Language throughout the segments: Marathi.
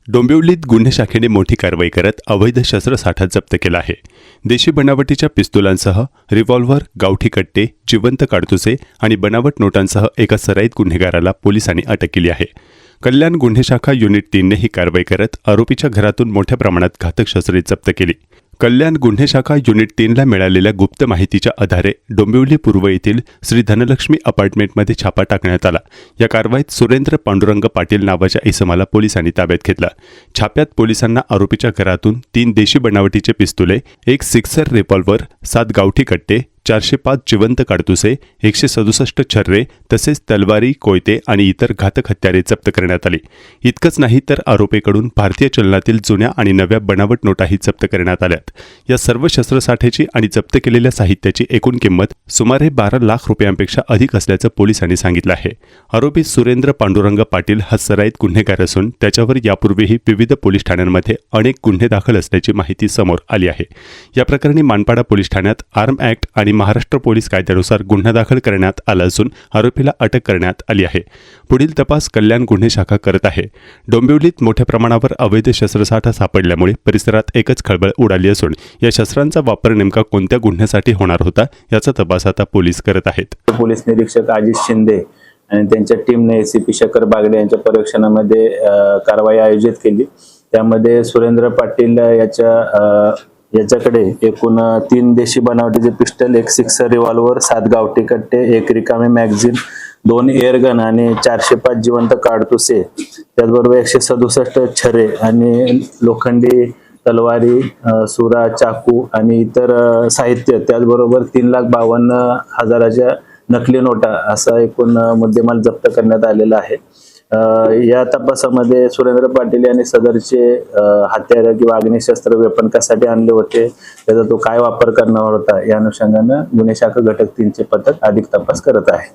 डोंबिवलीत गुन्हे शाखेने मोठी कारवाई करत अवैध शस्त्रसाठा जप्त केला आहे। देशी बनावटीच्या पिस्तुलांसह रिव्हॉल्व्हर, गावठी कट्टे, जिवंत काडतुसे आणि बनावट नोटांसह एका सराईत गुन्हेगाराला पोलिसांनी अटक केली आहे। कल्याण गुन्हे शाखा युनिट 3 ने ही कारवाई करत आरोपीच्या घरातून मोठ्या प्रमाणात घातक शस्त्रे जप्त केली। कल्याण गुन्हे शाखा युनिट 3 ला मिळालेल्या गुप्त माहितीच्या आधारे डोंबिवली पूर्व येथील श्री धनलक्ष्मी अपार्टमेंटमध्ये छापा टाकण्यात आला। या कारवाईत सुरेंद्र पांडुरंग पाटील नावाच्या इसमाला पोलिसांनी ताब्यात घेतला। छाप्यात पोलिसांना आरोपीच्या घरातून 3 देशी बनावटीचे पिस्तुले, 1 सिक्सर रिव्हॉल्व्हर, 7 गावठी कट्टे, 405 जिवंत काडतुसे, 167 छर्रे तसेच तलवारी, कोयते आणि इतर घातक हत्यारे जप्त करण्यात आली। इतकंच नाही तर आरोपीकडून भारतीय चलनातील जुन्या आणि नव्या बनावट नोटाही जप्त करण्यात आल्यात। या सर्व शस्त्रसाठ्याची आणि जप्त केलेल्या साहित्याची एकूण किंमत सुमारे 12 लाख रुपयांपेक्षा अधिक असल्याचं पोलिसांनी सांगितलं आहे। आरोपी सुरेंद्र पांडुरंग पाटील हा सराईत गुन्हेगार असून त्याच्यावर यापूर्वीही विविध पोलीस ठाण्यांमध्ये अनेक गुन्हे दाखल असल्याची माहिती समोर आली आहे। या प्रकरणी मानपाडा पोलीस ठाण्यात आर्म ॲक्ट आणि महाराष्ट्र पोलीस कायद्यानुसार गुन्हा दाखल करण्यात आला असून आरोपीला अटक करण्यात आली आहे। पुढील तपास कल्याण गुन्हे शाखा करत आहे। डोंबिवलीत मोठ्या प्रमाणावर अवैध शस्त्रसाठा सापडल्यामुळे परिसरात एकच खळबळ उडाली असून या शस्त्रांचा वापर नेमका कोणत्या गुन्ह्यासाठी होणार होता याचा तपास आता पोलीस करत आहेत। पोलीस निरीक्षक अजित शिंदे आणि त्यांच्या टीमने एसीपी शेखर बागडे यांच्या पर्यवेक्षणामध्ये कारवाई आयोजित केली। त्यामध्ये सुरेंद्र पाटील याच्याकडे एकूण 3 देशी बनावटीचे पिस्टल, 1 सिक्सर रिव्हॉल्व्हर, 7 गावठी कट्टे, 1 रिकामे मॅगझिन, 2 एअरगन आणि 405 जिवंत काडतुसे, त्याचबरोबर 167 छर्रे आणि लोखंडी तलवारी, सुरा, चाकू आणि इतर साहित्य, त्याचबरोबर 3,52,000च्या नकली नोटा असा एकूण मुद्देमाल जप्त करण्यात आलेला आहे। या तपासामध्ये सुरेंद्र पाटील यांनी सदरचे हत्यार किंवा अग्निशस्त्र वेपन कशासाठी आणले होते, त्याचा तो काय वापर करणार होता, या अनुषंगाने गुन्हे शाखा घटक 3 चे पथक अधिक तपास करत आहे।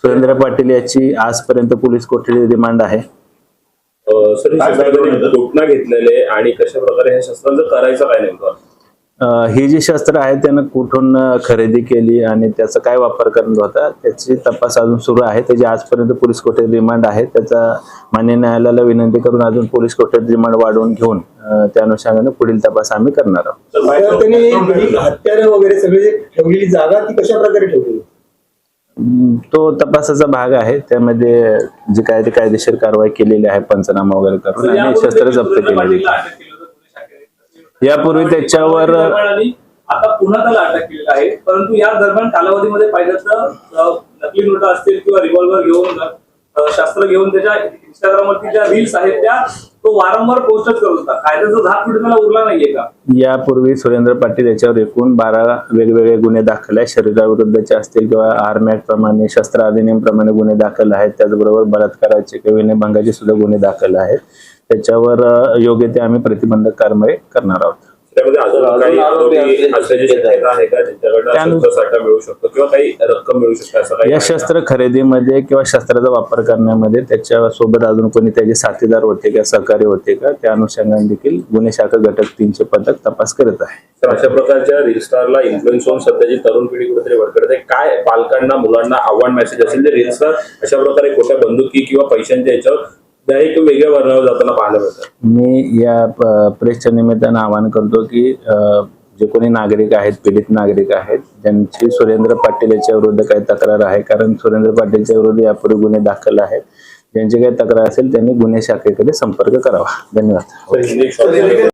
सुरेंद्र पाटील याची आजपर्यंत पोलीस कोठडी रिमांड आहे। घटना घेतलेले आणि कशा प्रकारे हे शस्त्रांचं करायचं काय नेमकं? ही जी शस्त्र आहे त्यानं कुठून खरेदी केली आणि त्याचा काय वापर करणार होता त्याची तपास अजून सुरू आहे। त्याची आजपर्यंत पोलीस कोठडी रिमांड आहे। त्याचा मान्य न्यायालयाला विनंती करून अजून पोलीस कोठडी रिमांड वाढवून घेऊन त्या अनुषंगाने पुढील तपास आम्ही करणार आहोत। हत्यारे वगैरे सगळी ठेवलेली जागा ती कशा प्रकारे ठेवली तो तपासाचा भाग आहे। त्यामध्ये जे काय ते कायदेशीर कारवाई केलेली आहे, पंचनामा वगैरे करून आणि शस्त्र जप्त केलेली। यापूर्वी त्याच्यावर आता पुन्हा त्याला अटक केलेली आहे, परंतु या दरम्यान कालावधीमध्ये पाहिजे तर नकली नोटा असतील किंवा रिव्हॉल्व्हर घेऊन, शस्त्र घेऊन त्याच्या इंस्टाग्रामवरती ज्या रील्स आहेत त्या तो वारंवार पोस्टच करत होता। कायद्याचा धाक कुठे त्याला उरला नाहीये का? यापूर्वी सुरेंद्र पाटील याच्यावर एकूण 12 वेगवेगळे गुन्हे दाखल आहेत। शरीराविरुद्धचे असतील किंवा आर्म ॲक्ट प्रमाणे, शस्त्र अधिनियम प्रमाणे गुन्हे दाखल आहेत। त्याचबरोबर बलात्काराचे किंवा विनयभंगाचे सुद्धा गुन्हे दाखल आहेत। त्याच्यावर योग्य ते आम्ही प्रतिबंधक कारवाई करणार आहोत। या शस्त्र खरेदीमध्ये किंवा शस्त्राचा वापर करण्यामध्ये त्याच्या सोबत अजून कोणी त्याचे साथीदार होते का, सहकारी होते का, त्या अनुषंगाने देखील गुन्हे शाखा घटक 3 चे पथक तपास करत आहे। अशा प्रकारच्या रील स्टारला इन्फ्लुएन्स होऊन सध्याची तरुण पिढी कुठेतरी भडकते, काय पालकांना मुलांना आव्हान मेसेज असेल जे रील स्टार अशा प्रकारे खोट्या बंदुकी किंवा पैशांच्या याच्यावर एक वेगळ्या वर्णावर जाताना पाहायला मिळतं? मी या प्रेसच्या निमित्तानं आवाहन करतो की जे कोणी नागरिक आहेत, पीडित नागरिक आहेत, ज्यांची सुरेंद्र पाटील याच्या विरुद्ध काही तक्रार आहे, कारण सुरेंद्र पाटीलच्या विरुद्ध यापूर्वी गुन्हे दाखल आहेत, ज्यांची काही तक्रार असेल त्यांनी गुन्हे शाखेकडे संपर्क करावा। धन्यवाद।